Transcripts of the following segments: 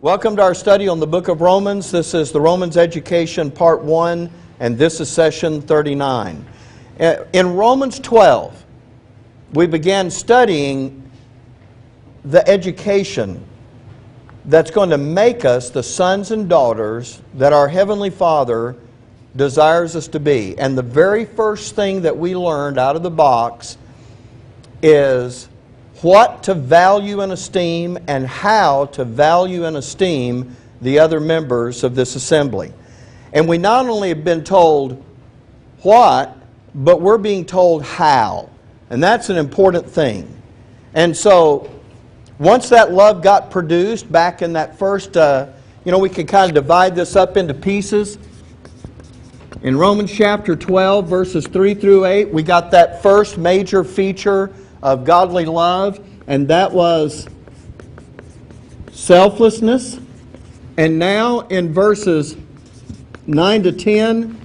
Welcome to our study on the book of Romans. This is the Romans Education Part 1, and this is session 39. In Romans 12, we began studying the education that's going to make us the sons and daughters that our Heavenly Father desires us to be. And the very first thing that we learned out of the box is what to value and esteem and how to value and esteem the other members of this assembly. And we not only have been told what, but we're being told how. And that's an important thing. And so, once that love got produced back in that first, we can kind of divide this up into pieces. In Romans chapter 12, verses 3 through 8, we got that first major feature of godly love, and that was selflessness. And now in verses 9 to 10,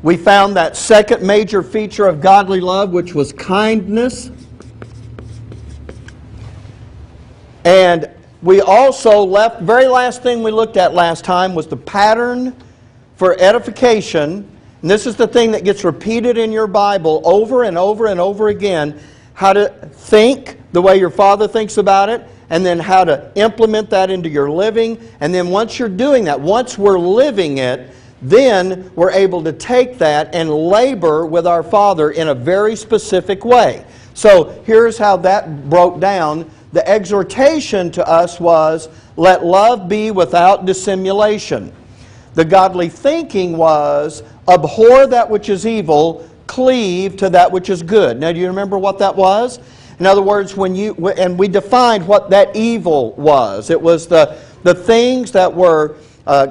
we found that second major feature of godly love, which was kindness. And we also left, very last thing we looked at last time was the pattern for edification. And this is the thing that gets repeated in your Bible over and over and over again. How to think the way your Father thinks about it, and then how to implement that into your living. And then once you're doing that, once we're living it, then we're able to take that and labor with our Father in a very specific way. So here's how that broke down. The exhortation to us was, let love be without dissimulation. The godly thinking was, abhor that which is evil, cleave to that which is good. Now, do you remember what that was? In other words, and we defined what that evil was. It was the things that were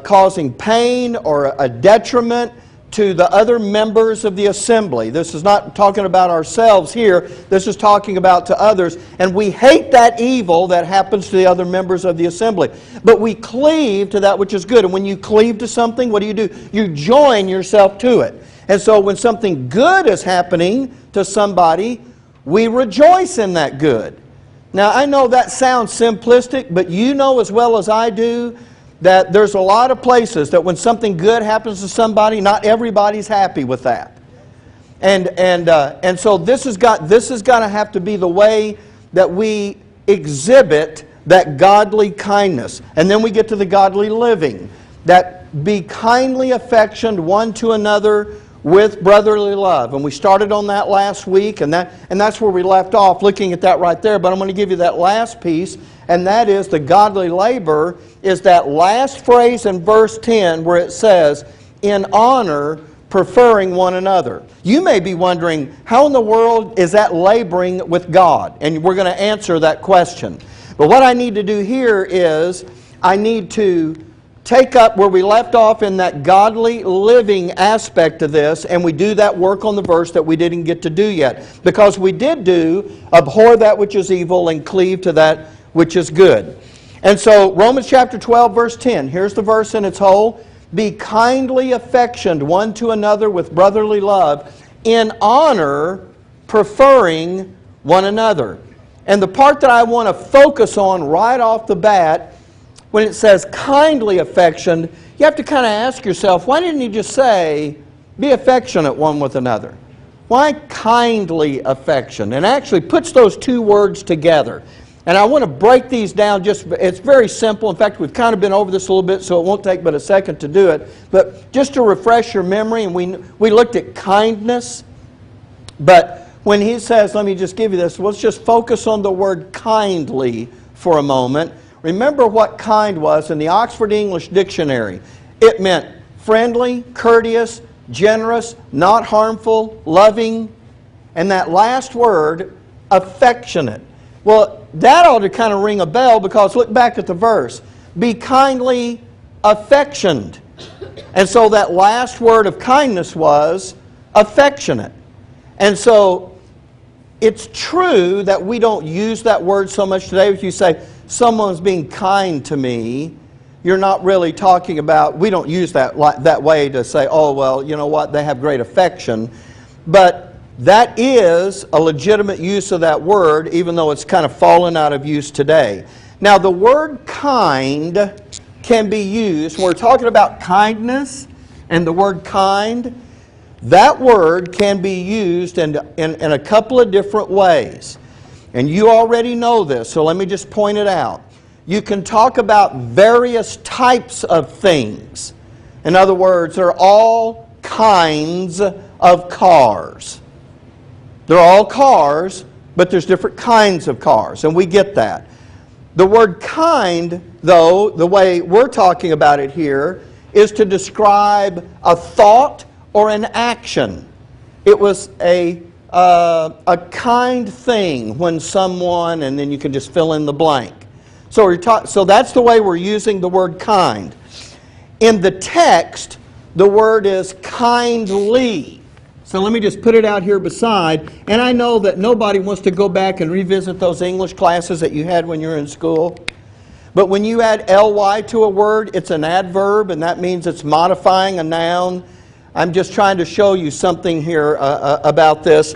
causing pain or a detriment to the other members of the assembly. This is not talking about ourselves here. This is talking about to others. And we hate that evil that happens to the other members of the assembly. But we cleave to that which is good. And when you cleave to something, what do? You join yourself to it. And so when something good is happening to somebody, we rejoice in that good. Now, I know that sounds simplistic, but you know as well as I do that there's a lot of places that when something good happens to somebody, not everybody's happy with that. And so this has got to have to be the way that we exhibit that godly kindness. And then we get to the godly living. That be kindly affectioned one to another with brotherly love. And we started on that last week, and that's where we left off, looking at that right there. But I'm going to give you that last piece, and that is the godly labor is that last phrase in verse 10 where it says, in honor, preferring one another. You may be wondering, how in the world is that laboring with God? And we're going to answer that question. But what I need to do here is, I need to take up where we left off in that godly living aspect of this, and we do that work on the verse that we didn't get to do yet. Because we did do, abhor that which is evil and cleave to that which is good. And so, Romans chapter 12, verse 10, here's the verse in its whole. Be kindly affectioned one to another with brotherly love, in honor, preferring one another. And the part that I want to focus on right off the bat, when it says kindly affection, you have to kind of ask yourself, why didn't he just say, be affectionate one with another? Why kindly affection? And actually puts those two words together. And I want to break these down. It's very simple. In fact, we've kind of been over this a little bit, so it won't take but a second to do it. But just to refresh your memory, and we looked at kindness. But when he says, let me just give you this, let's just focus on the word kindly for a moment. Remember what kind was in the Oxford English Dictionary. It meant friendly, courteous, generous, not harmful, loving, and that last word, affectionate. Well, that ought to kind of ring a bell, because look back at the verse. Be kindly affectioned. And so that last word of kindness was affectionate. And so it's true that we don't use that word so much today. If you say, someone's being kind to me, you're not really talking about, we don't use that way to say, oh, well, you know what, they have great affection. But That is a legitimate use of that word, even though it's kind of fallen out of use today. Now, the word kind can be used, when we're talking about kindness and the word kind, that word can be used in a couple of different ways. And you already know this, so let me just point it out. You can talk about various types of things. In other words, they're all kinds of cars. They're all cars, but there's different kinds of cars, and we get that. The word kind, though, the way we're talking about it here, is to describe a thought or an action. It was a kind thing when someone, and then you can just fill in the blank. So that's the way we're using the word kind. In the text, the word is kindly. So let me just put it out here beside. And I know that nobody wants to go back and revisit those English classes that you had when you were in school. But when you add ly to a word, it's an adverb, and that means it's modifying a noun. I'm just trying to show you something here about this.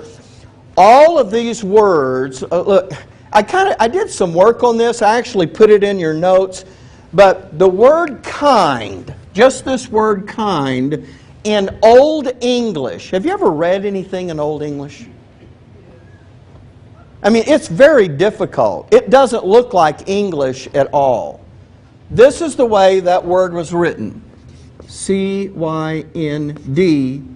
All of these words, look, I did some work on this. I actually put it in your notes. But the word kind, just this word kind, in Old English, have you ever read anything in Old English? I mean, it's very difficult. It doesn't look like English at all. This is the way that word was written. C-Y-N-D,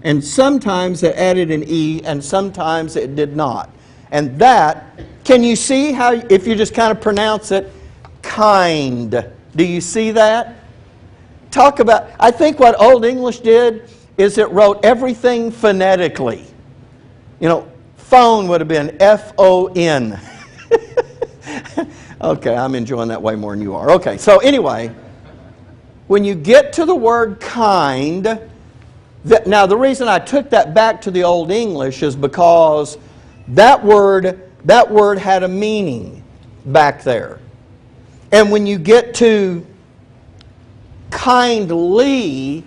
and sometimes it added an E, and sometimes it did not. And that, can you see how, if you just kind of pronounce it, kind? Do you see that? Talk about, I think what Old English did is it wrote everything phonetically. You know, phone would have been F-O-N. Okay, I'm enjoying that way more than you are. Okay, so anyway, when you get to the word kind, now the reason I took that back to the Old English is because that word had a meaning back there. And when you get to kindly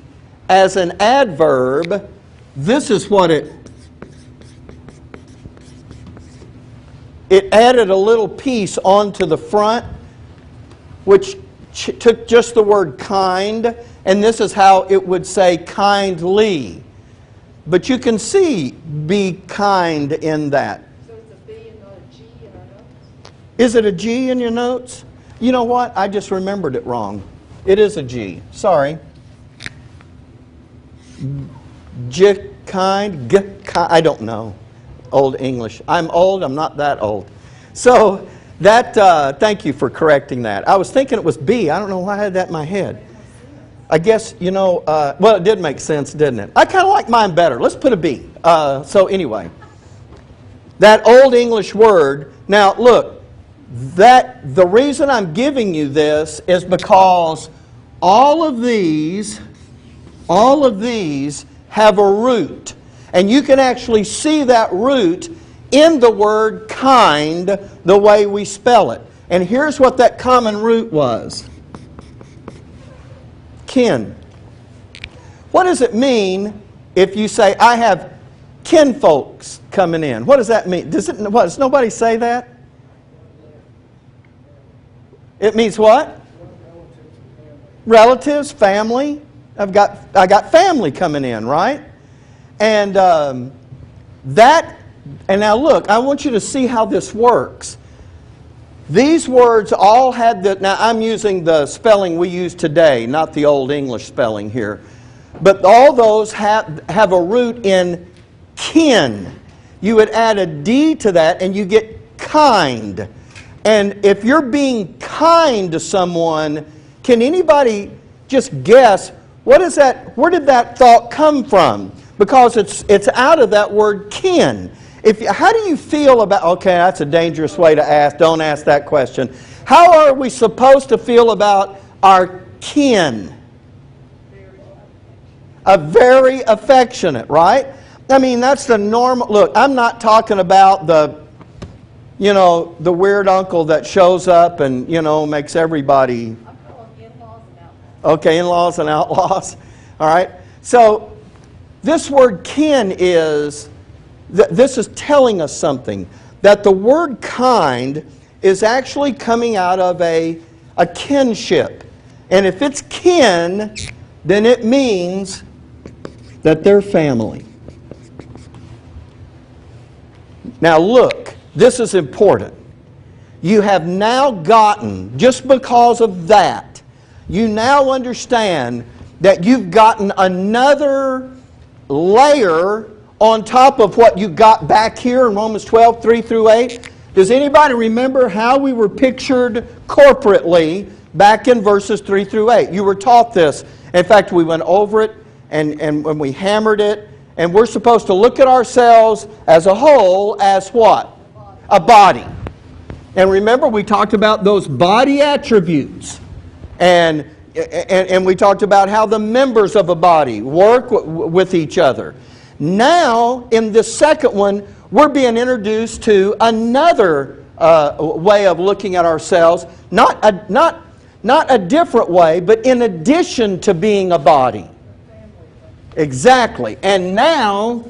as an adverb, this is what it added a little piece onto the front, which took just the word kind, and this is how it would say kindly. But you can see be kind in that. So it's a B and not a G in our notes? Is it a G in your notes? You know what? I just remembered it wrong. It is a G. Sorry. Kind. I don't know. Old English. I'm old. I'm not that old. So that. Thank you for correcting that. I was thinking it was B. I don't know why I had that in my head. I guess, you know, well, it did make sense, didn't it? I kind of like mine better. Let's put a B. So anyway, that Old English word. Now, look. The reason I'm giving you this is because all of these have a root. And you can actually see that root in the word kind, the way we spell it. And here's what that common root was. Kin. What does it mean if you say, I have kinfolks coming in? What does that mean? Does nobody say that? It means what? Relatives, family. I got family coming in, right? And and now look, I want you to see how this works. These words all had now I'm using the spelling we use today, not the Old English spelling here. But all those have a root in kin. You would add a D to that and you get kind. And if you're being kind to someone, can anybody just guess, what is that? Where did that thought come from? Because it's out of that word kin. How do you feel about, okay, that's a dangerous way to ask, don't ask that question. How are we supposed to feel about our kin? Very affectionate, right? I mean, that's the normal, look, I'm not talking about the weird uncle that shows up and, makes everybody. I'm calling in-laws and outlaws. Okay, in-laws and outlaws. All right. So this word kin this is telling us something. That the word kind is actually coming out of a kinship. And if it's kin, then it means that they're family. Now look, this is important. You have now gotten, just because of that, you now understand that you've gotten another layer on top of what you got back here in Romans 12, 3 through 8. Does anybody remember how we were pictured corporately back in verses 3 through 8? You were taught this. In fact, we went over it and when we hammered it, and we're supposed to look at ourselves as a whole as what? A body. And remember, we talked about those body attributes. And we talked about how the members of a body work with each other. Now, in this second one, we're being introduced to another way of looking at ourselves. Not a different way, but in addition to being a body. Exactly. And now,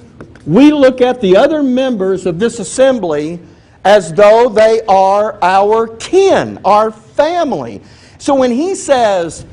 we look at the other members of this assembly as though they are our kin, our family. So when he says,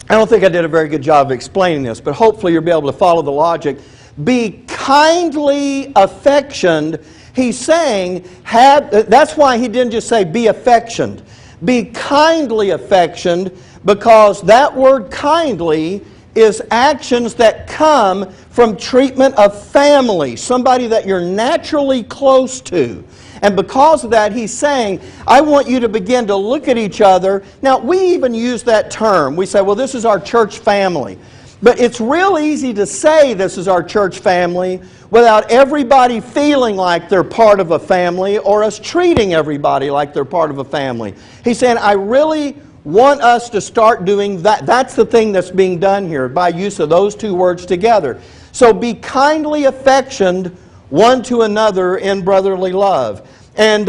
I don't think I did a very good job of explaining this, but hopefully you'll be able to follow the logic. Be kindly affectioned. He's saying, that's why he didn't just say be affectioned. Be kindly affectioned, because that word kindly is actions that come from treatment of family, somebody that you're naturally close to. And because of that, he's saying, I want you to begin to look at each other. Now, we even use that term. We say, well, this is our church family. But it's real easy to say this is our church family without everybody feeling like they're part of a family, or us treating everybody like they're part of a family. He's saying, I really want us to start doing that. That's the thing that's being done here by use of those two words together. So be kindly affectioned one to another in brotherly love. And,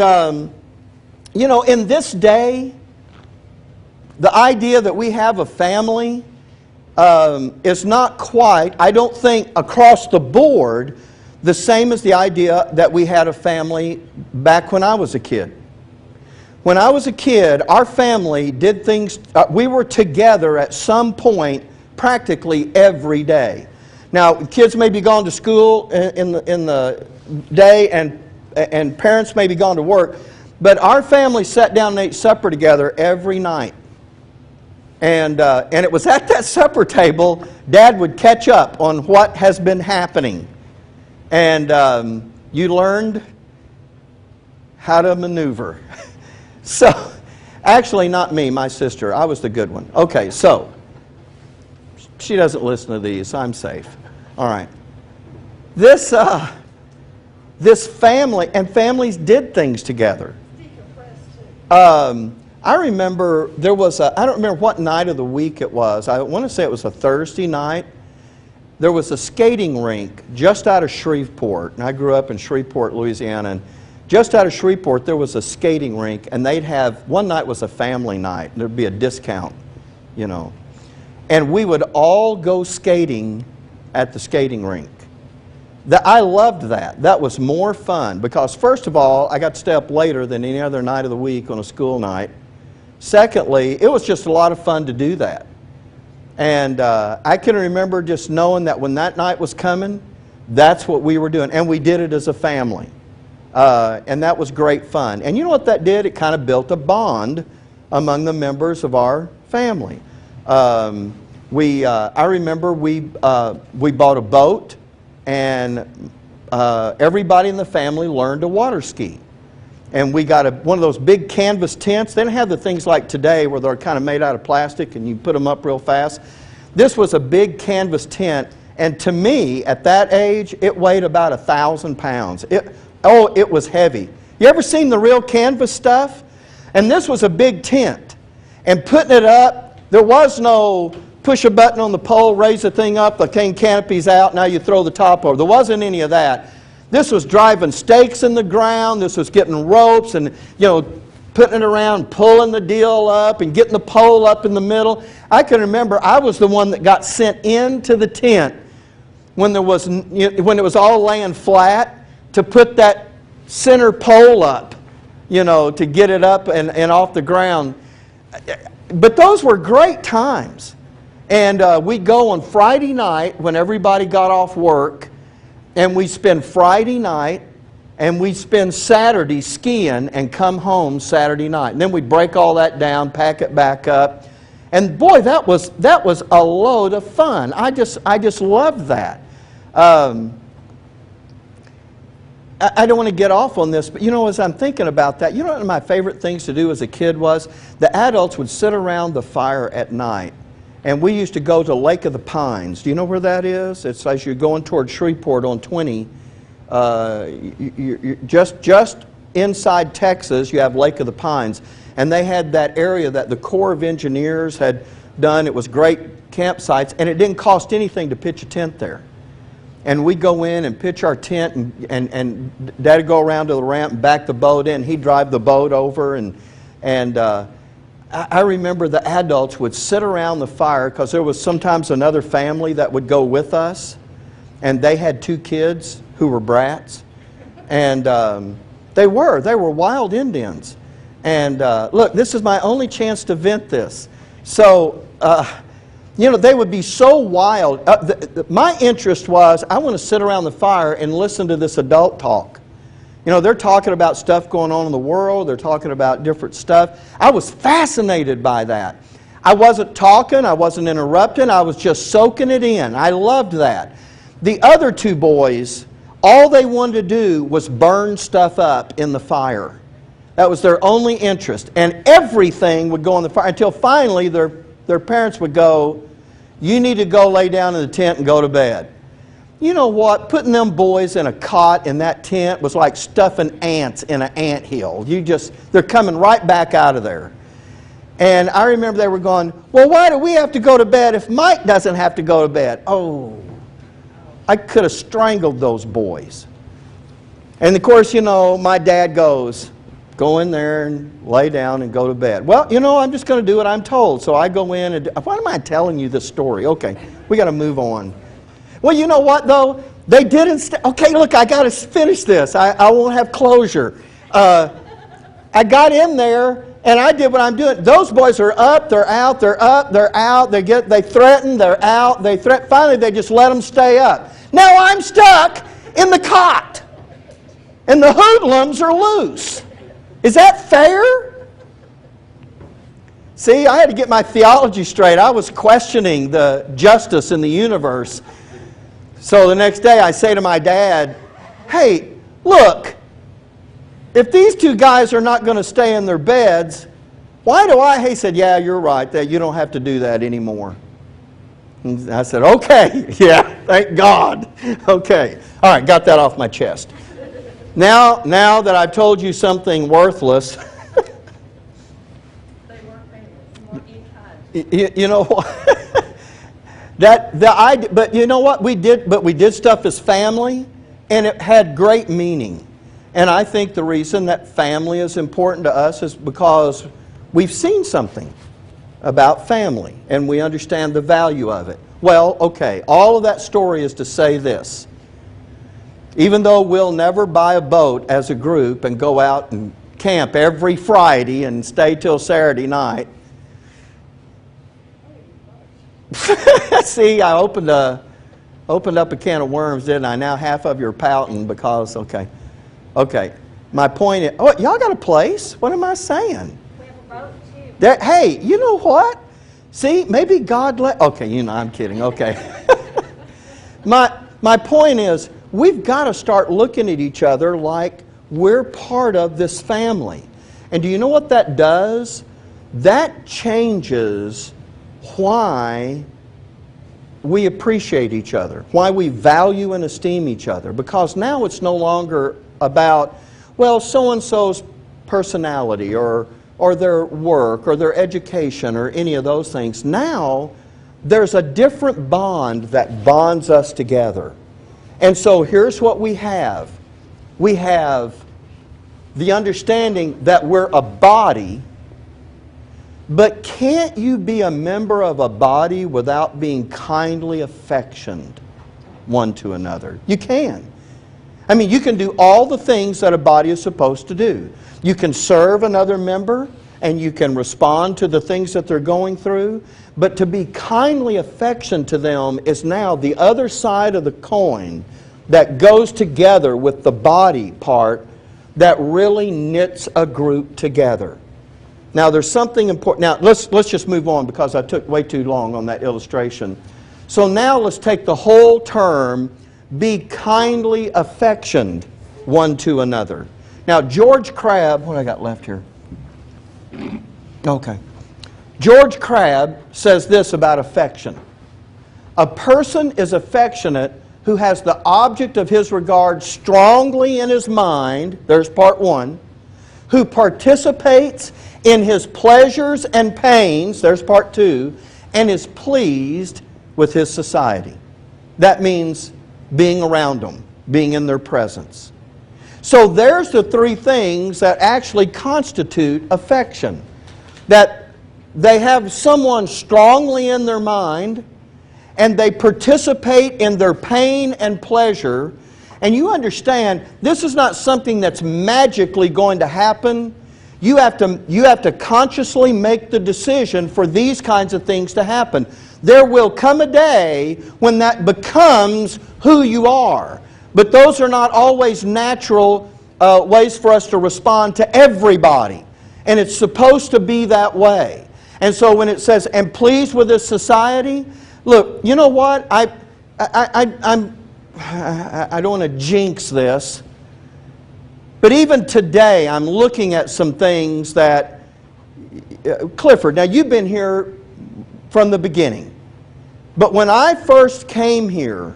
in this day, the idea that we have a family is not quite, I don't think, across the board, the same as the idea that we had a family back when I was a kid. When I was a kid, our family did things, we were together at some point practically every day. Now, kids may be gone to school in the day, and parents may be gone to work, but our family sat down and ate supper together every night. And it was at that supper table, Dad would catch up on what has been happening. And you learned how to maneuver. So, actually not me, my sister. I was the good one. Okay, so, she doesn't listen to these. I'm safe. All right. This family, and families did things together. I remember there was I don't remember what night of the week it was. I want to say it was a Thursday night. There was a skating rink just out of Shreveport. And I grew up in Shreveport, Louisiana. And just out of Shreveport, there was a skating rink. And they'd have, one night was a family night. There'd be a discount, And we would all go skating at the skating rink. I loved that. That was more fun because, first of all, I got to stay up later than any other night of the week on a school night. Secondly, it was just a lot of fun to do that. And I can remember just knowing that when that night was coming, that's what we were doing. And we did it as a family. And that was great fun. And you know what that did? It kind of built a bond among the members of our family. I remember we bought a boat, and everybody in the family learned to water ski. And we got one of those big canvas tents. They didn't have the things like today where they're kind of made out of plastic and you put them up real fast. This was a big canvas tent, and to me, at that age, it weighed about 1,000 pounds. It was heavy. You ever seen the real canvas stuff? And this was a big tent. And putting it up, there was no push a button on the pole, raise the thing up, the canopy's out, now you throw the top over. There wasn't any of that. This was driving stakes in the ground. This was getting ropes and, putting it around, pulling the deal up and getting the pole up in the middle. I can remember I was the one that got sent into the tent when it was all laying flat to put that center pole up. you know, to get it up and off the ground. But those were great times. And we'd go on Friday night when everybody got off work, and we'd spend Friday night, and we'd spend Saturday skiing and come home Saturday night. And then we'd break all that down, pack it back up. And boy, that was a load of fun. I just loved that. I don't want to get off on this, but you know, as I'm thinking about that, you know what one of my favorite things to do as a kid was? The adults would sit around the fire at night, and we used to go to Lake of the Pines. Do you know where that is? It's as you're going toward Shreveport on 20. Just inside Texas, you have Lake of the Pines. And they had that area that the Corps of Engineers had done. It was great campsites, and it didn't cost anything to pitch a tent there. And we'd go in and pitch our tent, and Dad would go around to the ramp and back the boat in. He'd drive the boat over, and I remember the adults would sit around the fire, because there was sometimes another family that would go with us, and they had 2 kids who were brats, and they were wild Indians. And look, this is my only chance to vent this. So, you know, they would be so wild. My interest was, I want to sit around the fire and listen to this adult talk. You know, they're talking about stuff going on in the world. They're talking about different stuff. I was fascinated by that. I wasn't talking. I wasn't interrupting. I was just soaking it in. I loved that. The other 2 boys, all they wanted to do was burn stuff up in the fire. That was their only interest. And everything would go in the fire until finally their parents would go, "You need to go lay down in the tent and go to bed." You know what? Putting them boys in a cot in that tent was like stuffing ants in an anthill. They're coming right back out of there. And I remember they were going, "Well, why do we have to go to bed if Mike doesn't have to go to bed?" Oh, I could have strangled those boys. And of course, you know, my dad goes, "Go in there and lay down and go to bed." Well, you know, I'm just going to do what I'm told. So I go in and... Why am I telling you this story? Okay, we got to move on. Well, you know what, though? They didn't... Okay, look, I got to finish this. I won't have closure. I got in there, and I did what I'm doing. Those boys are up, they're out, they're up, they're out. They threaten, they're out, they threaten. Finally, they just let them stay up. Now I'm stuck in the cot, and the hoodlums are loose. Is that fair? See, I had to get my theology straight. I was questioning the justice in the universe. So the next day I say to my dad, "Hey, look, if these 2 guys are not going to stay in their beds, why do I?" He said, "Yeah, you're right. That you don't have to do that anymore." And I said, "Okay, yeah, thank God." Okay, all right, got that off my chest. Now that I've told you something worthless, They weren't famous. you know what? But you know what? We did stuff as family, and it had great meaning. And I think the reason that family is important to us is because we've seen something about family, and we understand the value of it. Well, okay, all of that story is to say this. Even though we'll never buy a boat as a group and go out and camp every Friday and stay till Saturday night. See, I opened up a can of worms, didn't I? Now half of you are pouting because, okay. My point is, oh, y'all got a place? What am I saying? We have a boat too. Hey, you know what? See, maybe God okay, you know, I'm kidding, okay. My point is, we've got to start looking at each other like we're part of this family. And do you know what that does? That changes why we appreciate each other, why we value and esteem each other. Because now it's no longer about, well, so-and-so's personality or their work or their education or any of those things. Now, there's a different bond that bonds us together. And so here's what we have. We have the understanding that we're a body, but can't you be a member of a body without being kindly affectioned one to another? You can. I mean, you can do all the things that a body is supposed to do. You can serve another member, and you can respond to the things that they're going through. But to be kindly affectionate to them is now the other side of the coin that goes together with the body part that really knits a group together. Now, there's something important. Now, let's just move on because I took way too long on that illustration. So now let's take the whole term, be kindly affectioned one to another. Now, George Crabb, what I got left here? Okay. George Crabb says this about affection. A person is affectionate who has the object of his regard strongly in his mind, there's part one, who participates in his pleasures and pains, there's part two, and is pleased with his society. That means being around them, being in their presence. So there's the three things that actually constitute affection. That they have someone strongly in their mind, and they participate in their pain and pleasure. And you understand, this is not something that's magically going to happen. You have to consciously make the decision for these kinds of things to happen. There will come a day when that becomes who you are. But those are not always natural ways for us to respond to everybody. And it's supposed to be that way. And so when it says, and pleased with this society, look, you know what? I don't want to jinx this. But even today, I'm looking at some things that, Clifford, now you've been here from the beginning. But when I first came here,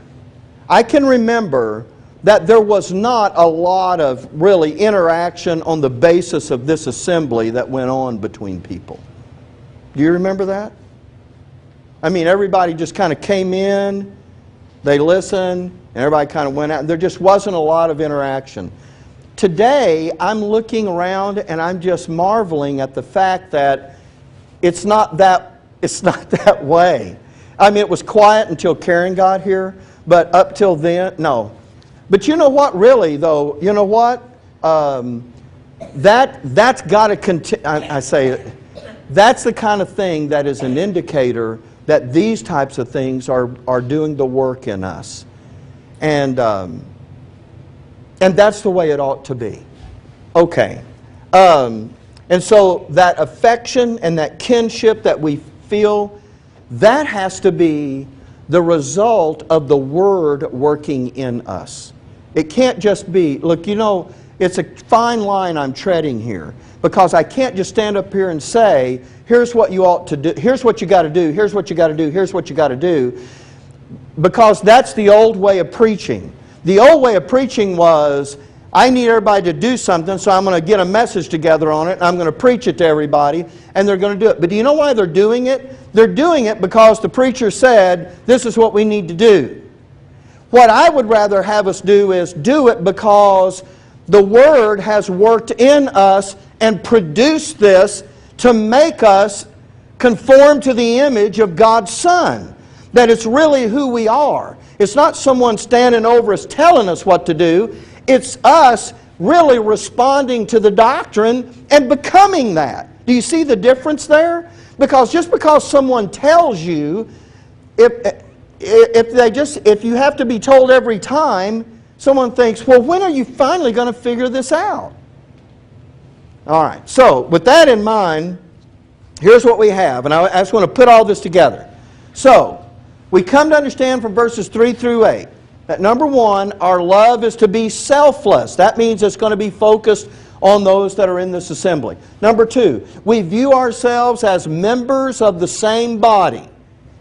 I can remember that there was not a lot of really interaction on the basis of this assembly that went on between people. Do you remember that? I mean, everybody just kind of came in, they listened, and everybody kind of went out. There just wasn't a lot of interaction. Today, I'm looking around and I'm just marveling at the fact that it's not that way. I mean, it was quiet until Karen got here, but up till then, no. But you know what, really, though, you know what? That's got to continue. I say, that's the kind of thing that is an indicator that these types of things are doing the work in us. And that's the way it ought to be. Okay. And so that affection and that kinship that we feel, that has to be the result of the Word working in us. It can't just be, look, you know, it's a fine line I'm treading here. Because I can't just stand up here and say, here's what you ought to do, here's what you got to do, here's what you got to do, here's what you got to do. Because that's the old way of preaching. The old way of preaching was, I need everybody to do something, so I'm going to get a message together on it, and I'm going to preach it to everybody, and they're going to do it. But do you know why they're doing it? They're doing it because the preacher said, this is what we need to do. What I would rather have us do is do it because the Word has worked in us and produced this to make us conform to the image of God's Son. That it's really who we are. It's not someone standing over us telling us what to do. It's us really responding to the doctrine and becoming that. Do you see the difference there? Because just because someone tells you, if you have to be told every time, someone thinks, well, when are you finally going to figure this out? All right, so with that in mind, here's what we have. And I just want to put all this together. So, we come to understand from verses 3 through 8 that number one, our love is to be selfless. That means it's going to be focused on those that are in this assembly. Number two, we view ourselves as members of the same body.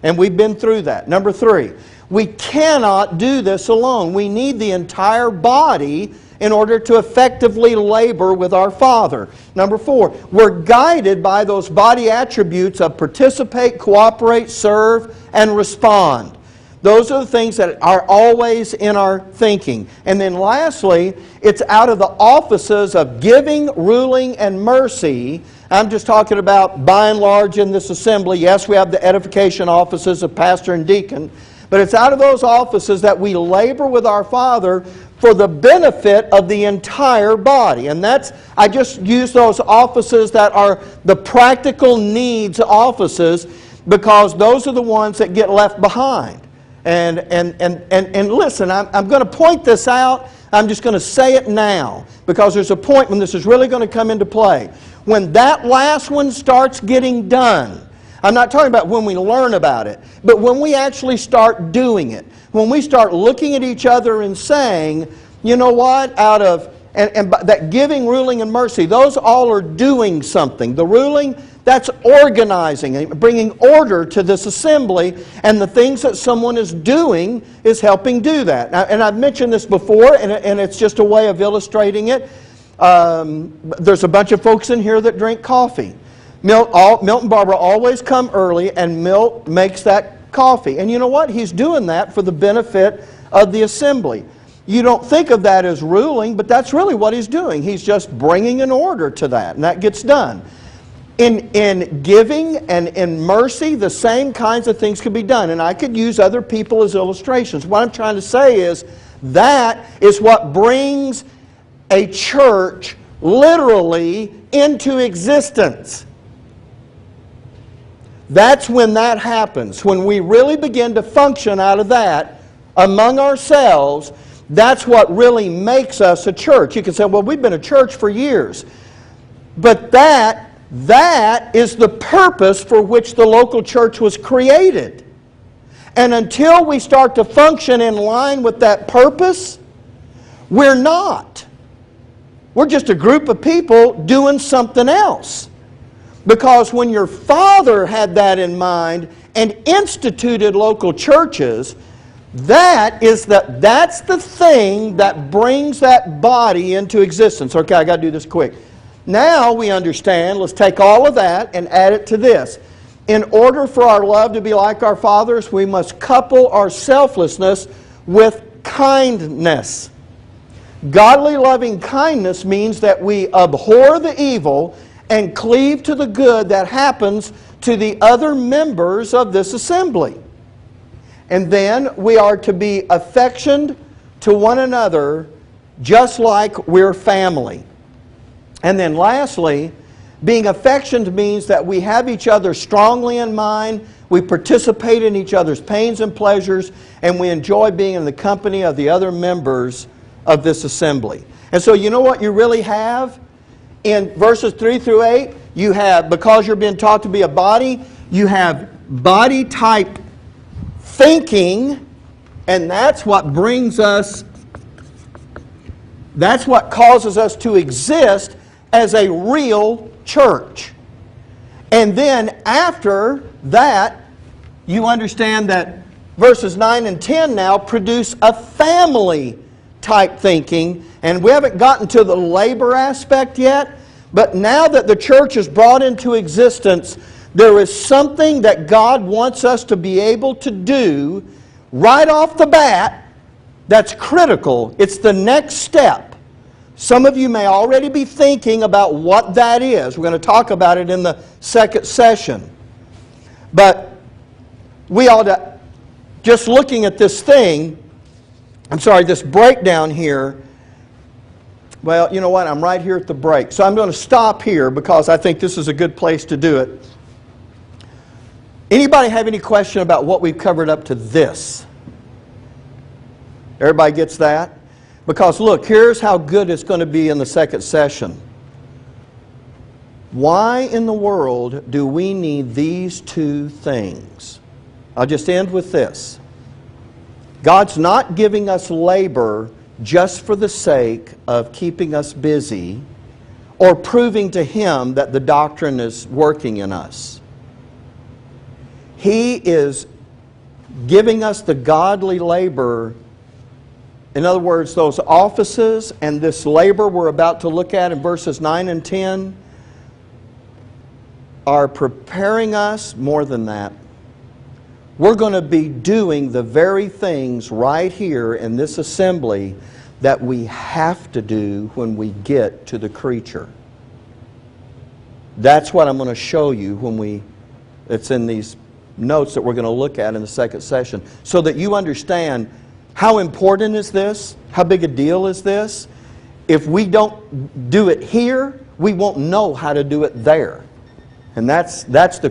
And we've been through that. Number three, we cannot do this alone. We need the entire body in order to effectively labor with our Father. Number four, we're guided by those body attributes of participate, cooperate, serve, and respond. Those are the things that are always in our thinking. And then lastly, it's out of the offices of giving, ruling, and mercy. I'm just talking about by and large in this assembly. Yes, we have the edification offices of pastor and deacon. But it's out of those offices that we labor with our Father for the benefit of the entire body. And that's, I just use those offices that are the practical needs offices because those are the ones that get left behind. And listen, I'm going to point this out. I'm just going to say it now because there's a point when this is really going to come into play. When that last one starts getting done, I'm not talking about when we learn about it, but when we actually start doing it. When we start looking at each other and saying, you know what, and that giving, ruling, and mercy, those all are doing something. The ruling, that's organizing and bringing order to this assembly, and the things that someone is doing is helping do that. Now, and I've mentioned this before, and it's just a way of illustrating it. There's a bunch of folks in here that drink coffee. Milt and Barbara always come early, and Milt makes that coffee. And you know what? He's doing that for the benefit of the assembly. You don't think of that as ruling, but that's really what he's doing. He's just bringing an order to that, and that gets done. In giving and in mercy, the same kinds of things could be done. And I could use other people as illustrations. What I'm trying to say is that is what brings a church literally into existence. That's when that happens. When we really begin to function out of that among ourselves, that's what really makes us a church. You can say, well, we've been a church for years. But that is the purpose for which the local church was created. And until we start to function in line with that purpose, we're not. We're just a group of people doing something else. Because when your father had that in mind and instituted local churches, that's the thing that brings that body into existence. Okay, I got to do this quick. Now we understand, let's take all of that and add it to this. In order for our love to be like our Father's, we must couple our selflessness with kindness. Godly loving kindness means that we abhor the evil and cleave to the good that happens to the other members of this assembly. And then we are to be affectioned to one another just like we're family. And then lastly, being affectioned means that we have each other strongly in mind, we participate in each other's pains and pleasures, and we enjoy being in the company of the other members of this assembly. And so you know what you really have? In verses 3 through 8, you have, because you're being taught to be a body, you have body type thinking, and that's what brings us, that's what causes us to exist as a real church. And then after that, you understand that verses 9 and 10 now produce a family type thinking. And we haven't gotten to the labor aspect yet, but now that the church is brought into existence, there is something that God wants us to be able to do right off the bat that's critical. It's the next step. Some of you may already be thinking about what that is. We're going to talk about it in the second session. But we ought to, just looking at this thing, this breakdown here. Well, you know what? I'm right here at the break. So I'm going to stop here because I think this is a good place to do it. Anybody have any question about what we've covered up to this? Everybody gets that? Because look, here's how good it's going to be in the second session. Why in the world do we need these two things? I'll just end with this. God's not giving us labor just for the sake of keeping us busy or proving to Him that the doctrine is working in us. He is giving us the godly labor. In other words, those offices and this labor we're about to look at in verses 9 and 10 are preparing us more than that. We're going to be doing the very things right here in this assembly that we have to do when we get to the creature. That's what I'm going to show you it's in these notes that we're going to look at in the second session, so that you understand How important is this? How big a deal is this? If we don't do it here, we won't know how to do it there. And that's the